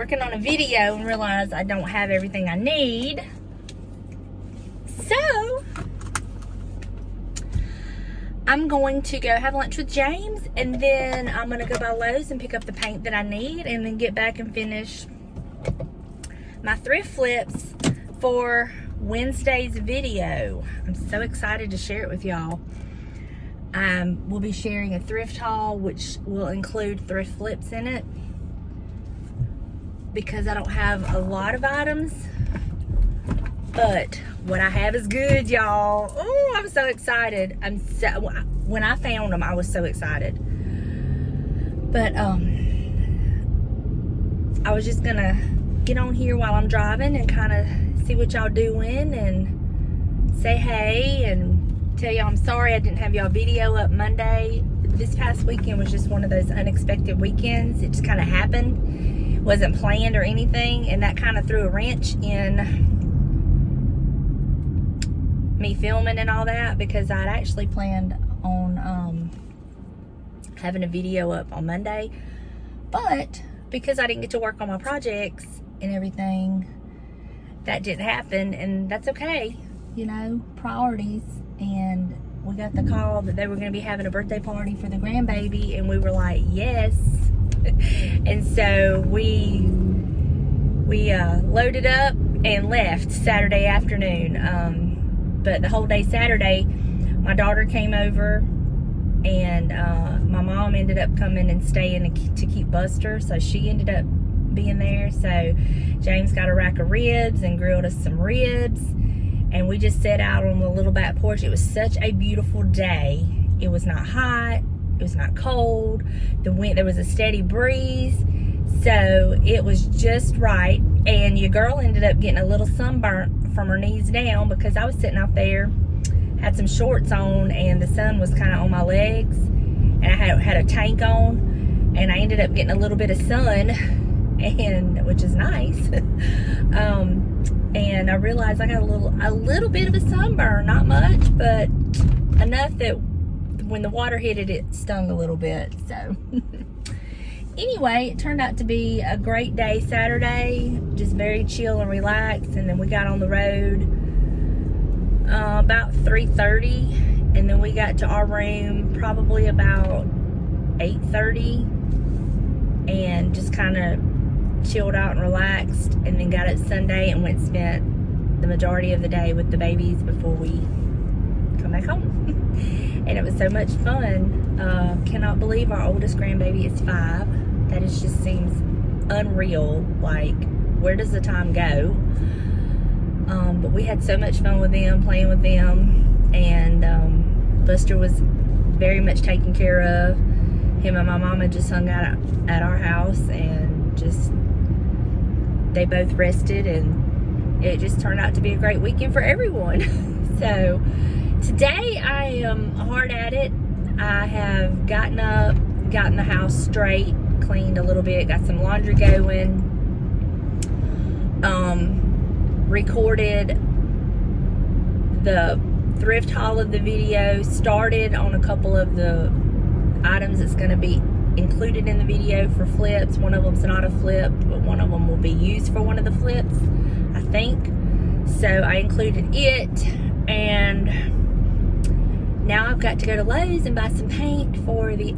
working on a video and realized I don't have everything I need. So I'm going to go have lunch with James, and then I'm going to go by Lowe's and pick up the paint that I need, and then get back and finish my thrift flips for Wednesday's video. I'm so excited to share it with y'all. We'll be sharing a thrift haul, which will include thrift flips in it, because I don't have a lot of items, but what I have is good, y'all. Oh, I'm so excited. When I found them, I was so excited. But I was just gonna get on here while I'm driving and kind of see what y'all doing and say hey and tell y'all I'm sorry I didn't have y'all video up Monday. This past weekend was just one of those unexpected weekends. It just kind of happened. It wasn't planned or anything, and that kind of threw a wrench in me filming and all that, because I'd actually planned on having a video up on Monday, but because I didn't get to work on my projects and everything, that didn't happen, and that's okay, you know, priorities. And we got the call that they were going to be having a birthday party for the grandbaby, and we were like, yes. And so we loaded up and left Saturday afternoon. But the whole day Saturday, my daughter came over, and my mom ended up coming and staying to keep Buster, so she ended up being there. So James got a rack of ribs and grilled us some ribs, and we just sat out on the little back porch. It was such a beautiful day. It was not hot, it was not cold. There was a steady breeze, so it was just right. And your girl ended up getting a little sunburnt from her knees down, because I was sitting out there, had some shorts on, and the sun was kind of on my legs, and I had a tank on, and I ended up getting a little bit of sun, and which is nice. And I realized I got a little bit of a sunburn, not much, but enough that when the water hit it, it stung a little bit. So anyway, it turned out to be a great day Saturday, just very chill and relaxed. And then we got on the road about 3:30, and then we got to our room probably about 8:30, and just kind of chilled out and relaxed, and then got up Sunday and went and spent the majority of the day with the babies before we come back home. And it was so much fun. Cannot believe our oldest grandbaby is 5. That just seems unreal. Like, where does the time go? But we had so much fun with them, playing with them, and Buster was very much taken care of. Him and my mama just hung out at our house, and just they both rested, and it just turned out to be a great weekend for everyone. So today I am hard at it. I have gotten up, gotten the house straight, cleaned a little bit, got some laundry going, recorded the thrift haul of the video, started on a couple of the items that's going to be included in the video for flips. One of them's not a flip, but one of them will be used for one of the flips, I think. So I included it, and now I've got to go to Lowe's and buy some paint for the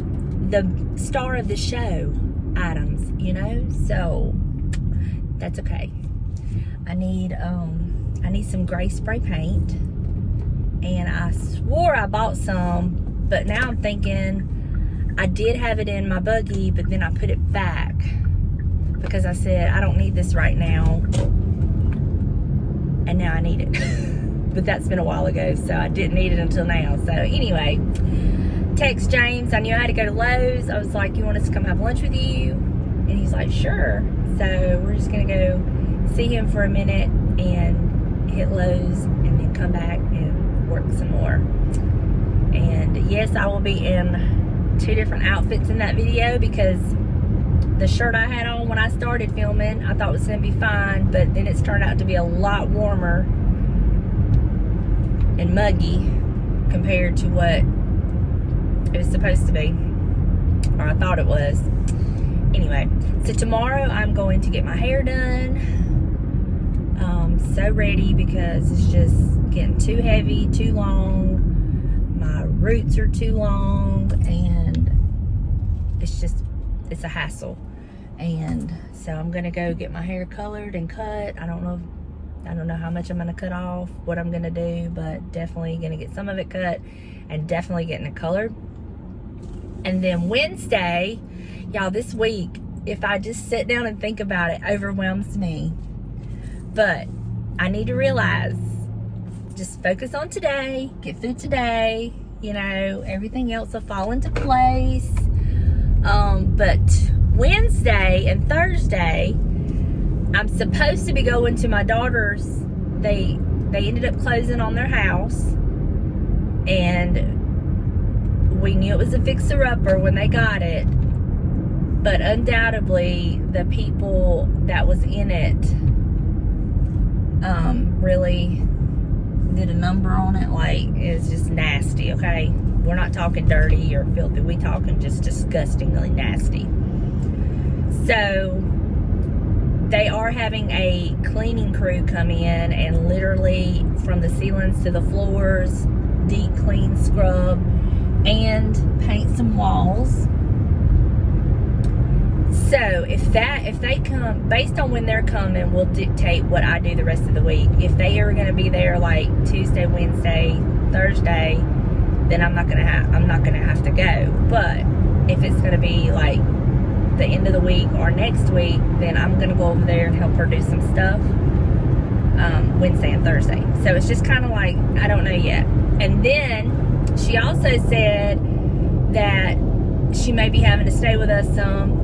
star of the show items, you know. So that's okay. I need some gray spray paint, and I swore I bought some, but now I'm thinking I did have it in my buggy, but then I put it back because I said I don't need this right now, and now I need it. But that's been a while ago, so I didn't need it until now. So anyway, text James. I knew I had to go to Lowe's. I was like, you want us to come have lunch with you? And he's like, sure. So we're just gonna go see him for a minute and hit Lowe's, and then come back and work some more. And yes, I will be in 2 different outfits in that video, because the shirt I had on when I started filming, I thought was gonna be fine, but then it's turned out to be a lot warmer and muggy compared to what it was supposed to be, or I thought it was. anyway, so tomorrow I'm going to get my hair done. So ready because it's just getting too heavy, too long. My roots are too long, and it's a hassle. And so I'm gonna go get my hair colored and cut. I don't know how much I'm gonna cut off, what I'm gonna do, but definitely gonna get some of it cut and definitely getting it colored. And then Wednesday, y'all, this week, if I just sit down and think about it, overwhelms me. But I need to realize, just focus on today, get through today, you know, everything else will fall into place. But Wednesday and Thursday, I'm supposed to be going to my daughter's. They ended up closing on their house, and we knew it was a fixer-upper when they got it, but undoubtedly the people that was in it really did a number on it. Like, it's just nasty, okay? We're not talking dirty or filthy, we talking just disgustingly nasty. So they are having a cleaning crew come in and literally from the ceilings to the floors, deep clean, scrub, and paint some walls. So if they come, based on when they're coming, will dictate what I do the rest of the week. If they are going to be there like Tuesday, Wednesday, Thursday, then I'm not gonna have to go. But if it's going to be like the end of the week or next week, then I'm gonna go over there and help her do some stuff Wednesday and Thursday. So it's just kind of like, I don't know yet. And then she also said that she may be having to stay with us some.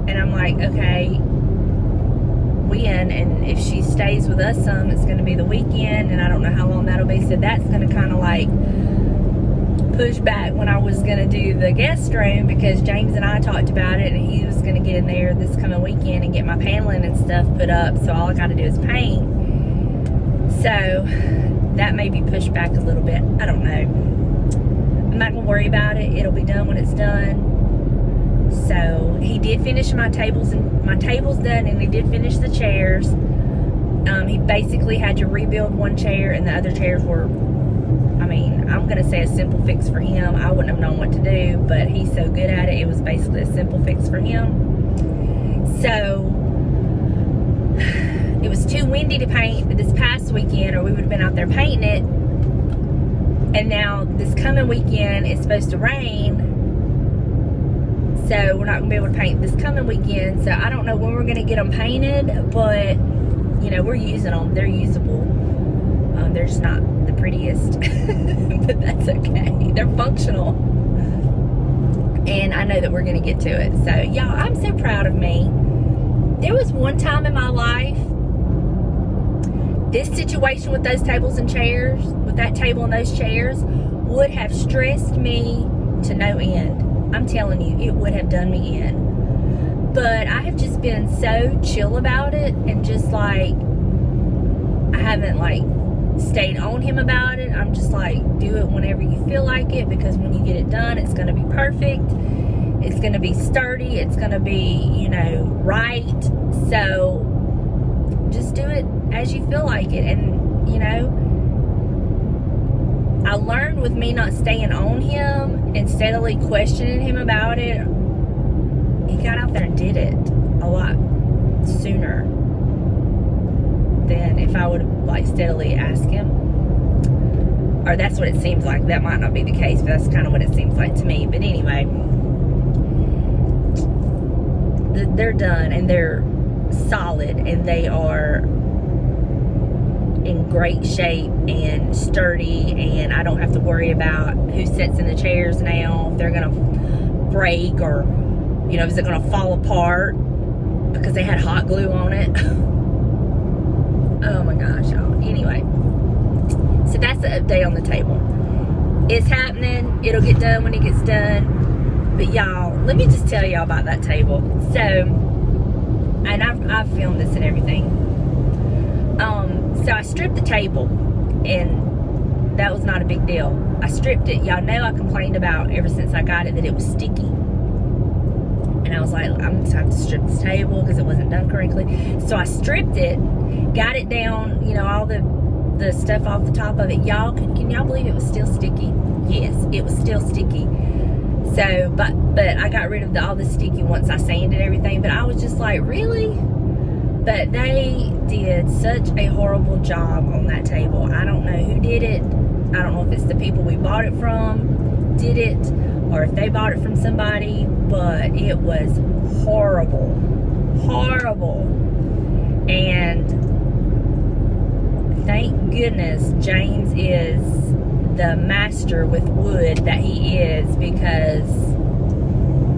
And I'm like, okay, when? And if she stays with us some, it's going to be the weekend, and I don't know how long that'll be. So that's going to kind of like push back when I was going to do the guest room, because James and I talked about it, and he was going to get in there this coming weekend and get my paneling and stuff put up. So all I got to do is paint. So that may be pushed back a little bit. I don't know. I'm not going to worry about it. It'll be done when it's done. So he did finish my table's done, and he did finish the chairs. He basically had to rebuild one chair, and the other chairs were, I mean, I'm going to say a simple fix for him. I wouldn't have known what to do, but he's so good at it. It was basically a simple fix for him. So it was too windy to paint this past weekend, or we would have been out there painting it. And now this coming weekend it's supposed to rain, so we're not going to be able to paint this coming weekend. So I don't know when we're going to get them painted, but you know, we're using them. They're usable. They're just not the prettiest, but that's okay. They're functional, and I know that we're going to get to it. So y'all, I'm so proud of me. There was one time in my life, this situation with those tables and chairs, with that table and those chairs, would have stressed me to no end. I'm telling you, it would have done me in. But I have just been so chill about it, and just like, I haven't like stayed on him about it. I'm just like, do it whenever you feel like it, because when you get it done, it's going to be perfect. It's going to be sturdy. It's going to be, you know, right. So just do it as you feel like it. And, you know, I learned with me not staying on him and steadily questioning him about it, he got out there and did it a lot sooner than if I would have like steadily asked him. Or that's what it seems like. That might not be the case, but that's kind of what it seems like to me. But anyway, they're done, and they're solid, and they are in great shape and sturdy, and I don't have to worry about who sits in the chairs now, if they're gonna break, or you know, is it gonna fall apart because they had hot glue on it. Oh my gosh, y'all. Anyway, so that's the update on the table. It's happening. It'll get done when it gets done. But y'all, let me just tell y'all about that table. So, and I've filmed this and everything. So I stripped the table, and that was not a big deal. I stripped it. Y'all know I complained about ever since I got it that it was sticky. And I was like, I'm just have to strip this table because it wasn't done correctly. So I stripped it, got it down, you know, all the stuff off the top of it. Y'all, can y'all believe it was still sticky? Yes, it was still sticky. So, but I got rid of all the sticky once I sanded everything. But I was just like, really? But they did such a horrible job on that table. I don't know who did it. I don't know if it's the people we bought it from did it, or if they bought it from somebody, but it was horrible. Horrible. And thank goodness James is the master with wood that he is, because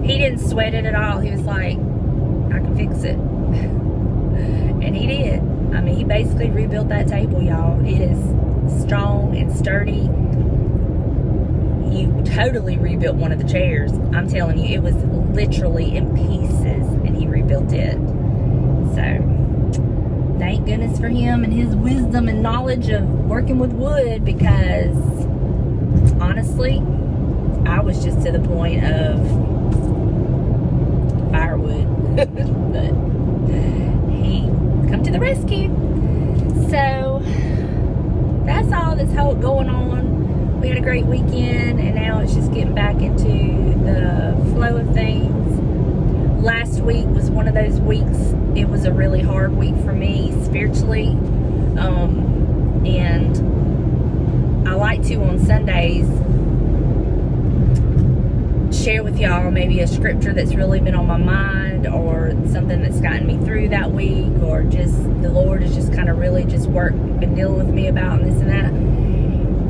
he didn't sweat it at all. He was like, I can fix it. And he did. I mean, he basically rebuilt that table, y'all. It is strong and sturdy. He totally rebuilt one of the chairs. I'm telling you, it was literally in pieces, and he rebuilt it. So, thank goodness for him and his wisdom and knowledge of working with wood, because honestly, I was just to the point of firewood. But he come to the rescue. So that's all that's going on. We had a great weekend, and now it's just getting back into the flow of things. Last week was one of those weeks. It was a really hard week for me spiritually, and I like to on Sundays share with y'all maybe a scripture that's really been on my mind, or something that's gotten me through that week, or just the Lord has just kind of really just been dealing with me about, and this and that.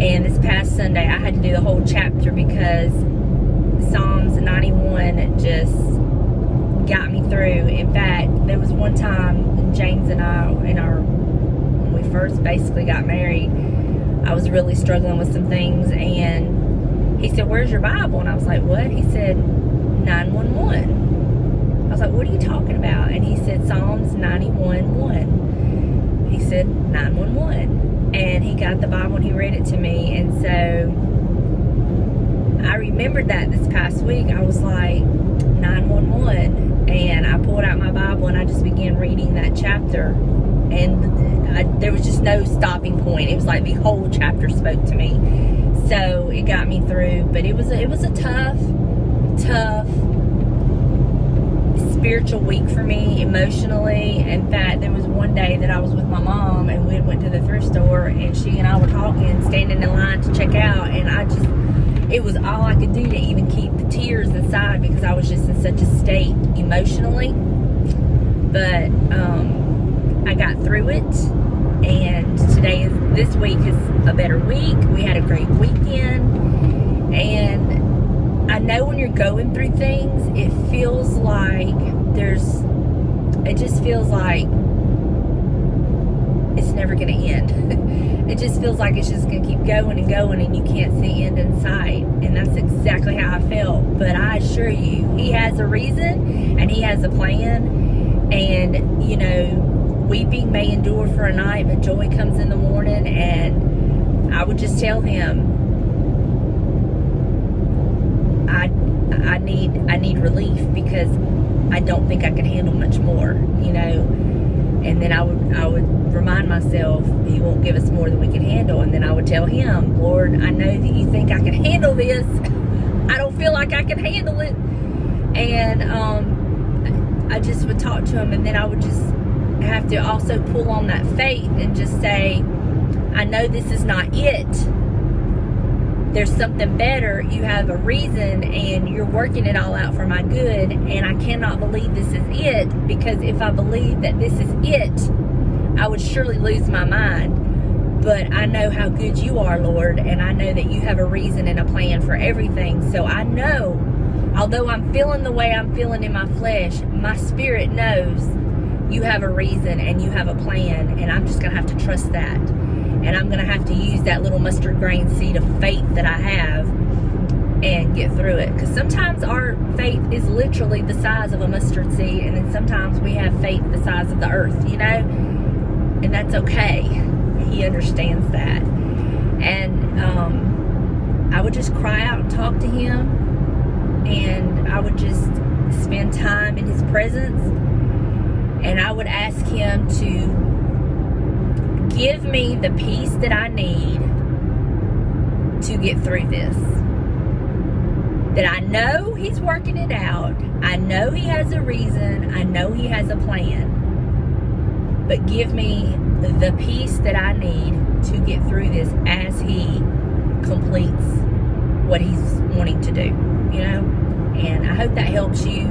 And this past Sunday I had to do the whole chapter because Psalms 91 just got me through. In fact, there was one time James and I, when we first basically got married, I was really struggling with some things, and he said, where's your Bible? And I was like, what? He said, 911. I was like, what are you talking about? And he said, Psalms 91:1. He said, 911. And he got the Bible and he read it to me. And so I remembered that this past week. I was like, 911. And I pulled out my Bible and I just began reading that chapter. And there was just no stopping point. It was like the whole chapter spoke to me. So it got me through, but it was a tough spiritual week for me emotionally. In fact, there was one day that I was with my mom, and we went to the thrift store, and she and I were talking, standing in line to check out, and it was all I could do to even keep the tears inside, because I was just in such a state emotionally. But I got through it. And this week is a better week. We had a great weekend. And I know when you're going through things, it feels like it just feels like it's never going to end. It just feels like it's just going to keep going and going, and you can't see end in sight. And that's exactly how I felt. But I assure you, he has a reason and he has a plan. And, you know, weeping may endure for a night, but joy comes in the morning. And I would just tell him, I need relief, because I don't think I can handle much more, you know. And then I would remind myself, he won't give us more than we can handle. And then I would tell him, Lord, I know that you think I can handle this. I don't feel like I can handle it. And I just would talk to him, and then I would just have to also pull on that faith and just say, I know this is not it. There's something better. You have a reason, and you're working it all out for my good, and I cannot believe this is it, because if I believed that this is it, I would surely lose my mind. But I know how good you are, Lord, and I know that you have a reason and a plan for everything. So I know, although I'm feeling the way I'm feeling in my flesh, my spirit knows you have a reason and you have a plan, and I'm just going to have to trust that. And I'm going to have to use that little mustard grain seed of faith that I have and get through it. Because sometimes our faith is literally the size of a mustard seed, and then sometimes we have faith the size of the earth, you know? And that's okay. He understands that. And I would just cry out and talk to him, and I would just spend time in his presence, and I would ask him to give me the peace that I need to get through this. That I know he's working it out. I know he has a reason. I know he has a plan. But give me the peace that I need to get through this as he completes what he's wanting to do, you know? And I hope that helps you.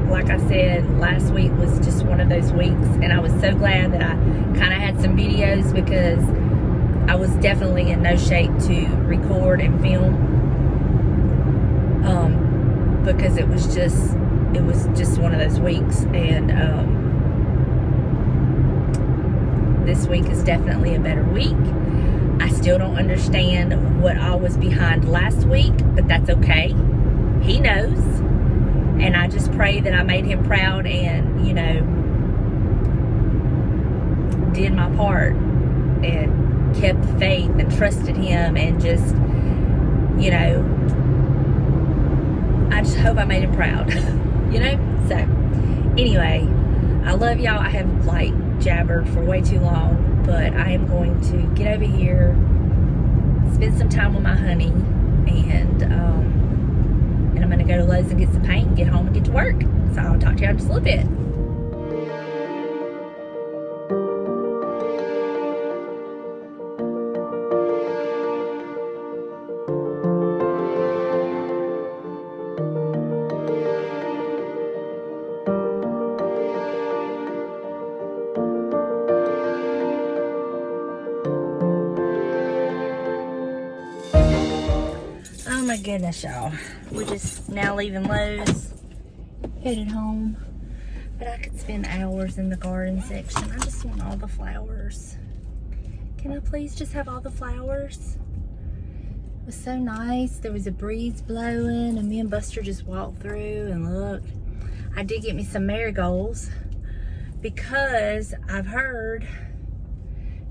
Like I said, last week was just one of those weeks, and I was so glad that I kind of had some videos, because I was definitely in no shape to record and film, because it was just one of those weeks. And this week is definitely a better week. I still don't understand what all was behind last week, but that's okay. He knows. And I just pray that I made him proud and, you know, did my part and kept the faith and trusted him, and just, you know, I just hope I made him proud, you know? So, anyway, I love y'all. I have, like, jabbered for way too long, but I am going to get over here, spend some time with my honey, and I'm going to go to Lowe's and get some paint and get home and get to work. So I'll talk to you in just a little bit. Oh my goodness, y'all. We're just now leaving Lowe's, headed home. But I could spend hours in the garden section. I just want all the flowers. Can I please just have all the flowers? It was so nice. There was a breeze blowing, and me and Buster just walked through and looked. I did get me some marigolds, because I've heard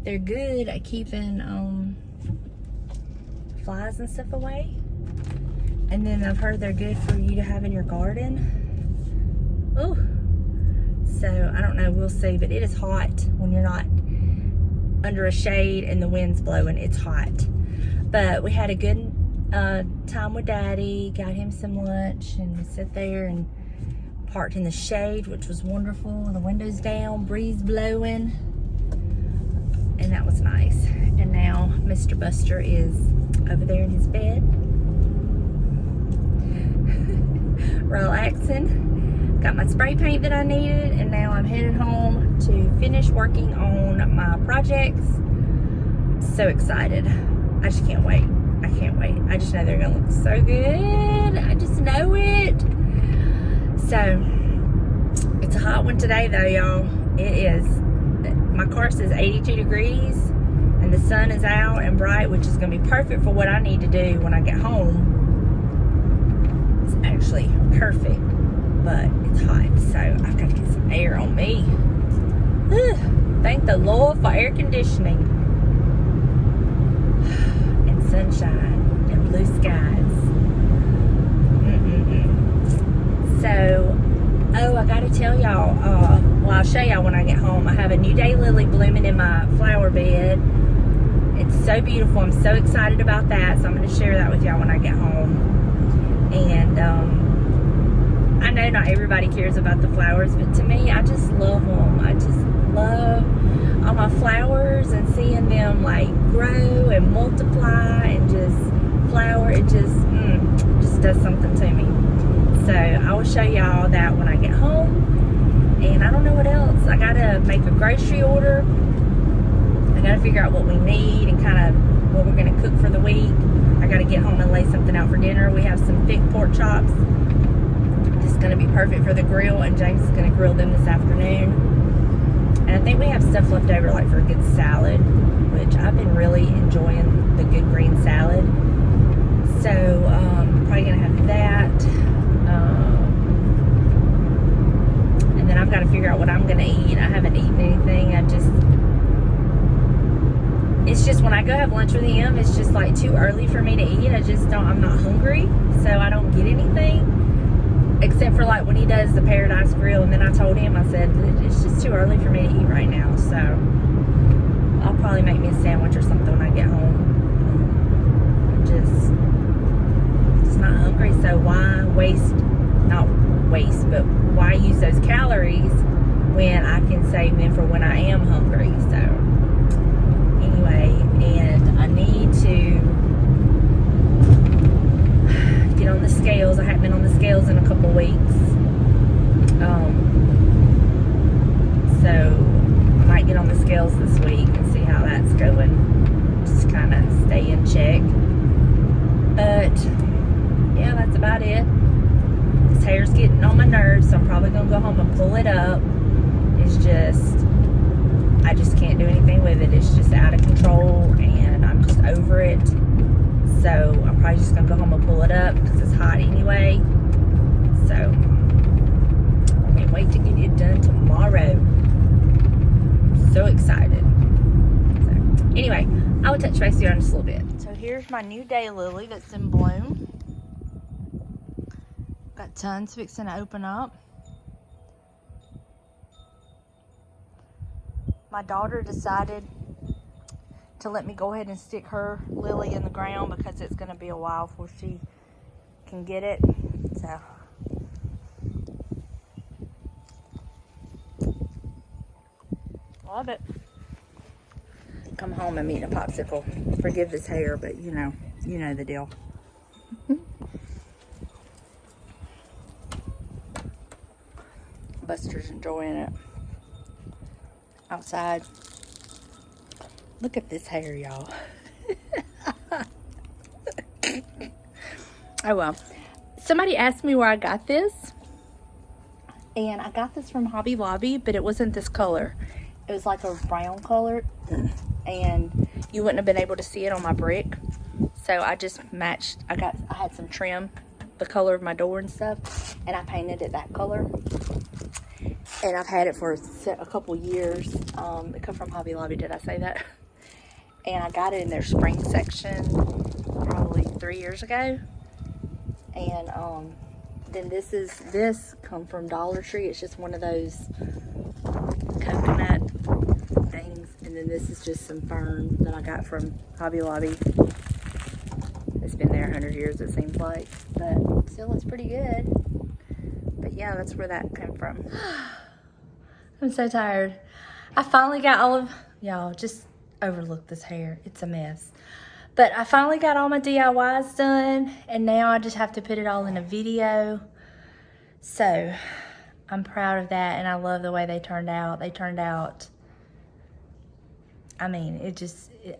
they're good at keeping flies and stuff away. And then I've heard they're good for you to have in your garden. Oh, so I don't know, we'll see. But it is hot when you're not under a shade and the wind's blowing. It's hot. But we had a good time with Daddy. Got him some lunch, and we sat there and parked in the shade, which was wonderful. The windows down, breeze blowing, and that was nice. And now Mr. Buster is over there in his bed, relaxing. Got my spray paint that I needed, and now I'm headed home to finish working on my projects. So excited. I just can't wait. I can't wait. I just know they're gonna look so good. I just know it. So, it's a hot one today though, y'all. It is. My car says 82 degrees, and the sun is out and bright, which is gonna be perfect for what I need to do when I get home. It's actually perfect, but it's hot, so I've got to get some air on me. Thank the Lord for air conditioning and sunshine and blue skies. So, oh, I gotta tell y'all, well, I'll show y'all when I get home. I have a new daylily blooming in my flower bed. It's so beautiful. I'm so excited about that, so I'm going to share that with y'all when I get home. And I know not everybody cares about the flowers, but to me, I just love them. I just love all my flowers and seeing them like grow and multiply and just flower. It just does something to me. So I will show y'all that when I get home. And I don't know what else. I gotta make a grocery order. I gotta figure out what we need and kind of what we're gonna cook for the week. I gotta get home and lay something out for dinner. We have some thick pork chops. It's gonna be perfect for the grill, and James is gonna grill them this afternoon. And I think we have stuff left over like for a good salad, which I've been really enjoying the good green salad. So probably gonna have that. And then I've got to figure out what I'm gonna eat. I haven't eaten anything. It's just when I go have lunch with him, it's just like too early for me to eat. I'm not hungry, so I don't get anything. except for like when he does the Paradise Grill. And then I told him, I said, it's just too early for me to eat right now. So I'll probably make me a sandwich or something when I get home. I'm just not hungry. So why waste, not waste, but why use those calories when I can save them for when I am hungry? So anyway, and I need to get on the scales. I haven't been on the scales in a couple weeks. So I might get on the scales this week and see how that's going. Just kind of stay in check. But yeah, that's about it. This hair's getting on my nerves, so I'm probably gonna go home and pull it up. It's just, I just can't do anything with it. It's just out of control, and I'm just over it. So I'm probably just gonna go home and pull it up because it's hot anyway. So I can't wait to get it done tomorrow. So excited. So anyway, I will touch base with you in just a little bit. So here's my new daylily that's in bloom. Got tons fixing to open up. My daughter decided to let me go ahead and stick her lily in the ground because it's going to be a while before she can get it. So love it. Come home and eat a popsicle. Forgive this hair, but you know the deal. Buster's enjoying it outside. Look at this hair, y'all. Oh well. Somebody asked me where I got this, and I got this from Hobby Lobby, but it wasn't this color. It was like a brown color, and you wouldn't have been able to see it on my brick. So I just matched. I had some trim, the color of my door and stuff, and I painted it that color. And I've had it for a couple years. It come from Hobby Lobby, did I say that? And I got it in their spring section probably 3 years ago. And then this come from Dollar Tree. It's just one of those coconut things. And then this is just some fern that I got from Hobby Lobby. It's been there 100 years, it seems like. But still, it's pretty good. But yeah, that's where that came from. I'm so tired. I finally got all of, y'all, just overlook this hair. It's a mess. But I finally got all my DIYs done, and now I just have to put it all in a video. So I'm proud of that, and I love the way they turned out. They turned out, I mean,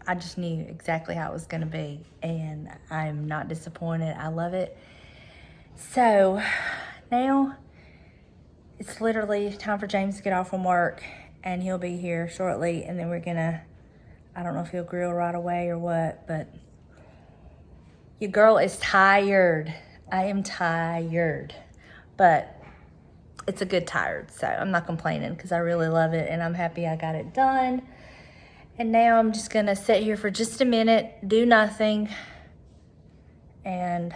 I just knew exactly how it was going to be, and I'm not disappointed. I love it. So now it's literally time for James to get off from work, and he'll be here shortly, and then we're gonna, I don't know if he'll grill right away or what, but your girl is tired. I am tired, but it's a good tired, so I'm not complaining because I really love it, and I'm happy I got it done. And now I'm just gonna sit here for just a minute, do nothing, and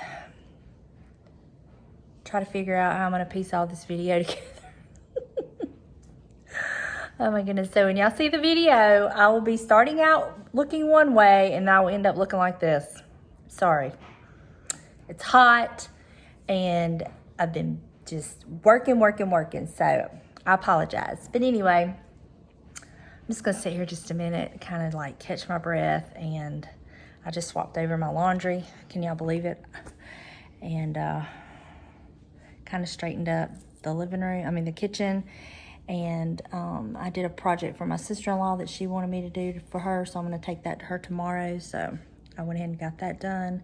try to figure out how I'm gonna piece all this video together. Oh my goodness. So when y'all see the video, I will be starting out looking one way, and I will end up looking like this. Sorry. It's hot, and I've been just working. So I apologize. But anyway, I'm just gonna sit here just a minute, kind of like catch my breath, and I just swapped over my laundry. Can y'all believe it? And kind of straightened up the the kitchen. And I did a project for my sister-in-law that she wanted me to do for her, so I'm going to take that to her tomorrow. So I went ahead and got that done.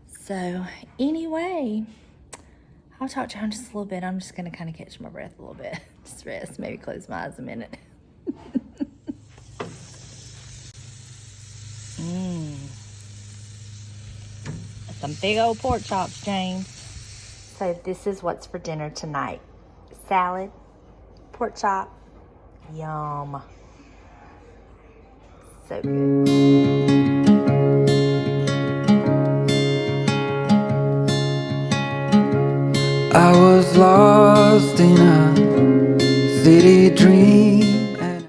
So anyway, I'll talk to you in just a little bit. I'm just going to kind of catch my breath a little bit. Just rest, maybe close my eyes a minute. Some big old pork chops, James. So this is what's for dinner tonight. Salad, pork chop, yum. So good. I was lost in a city dream.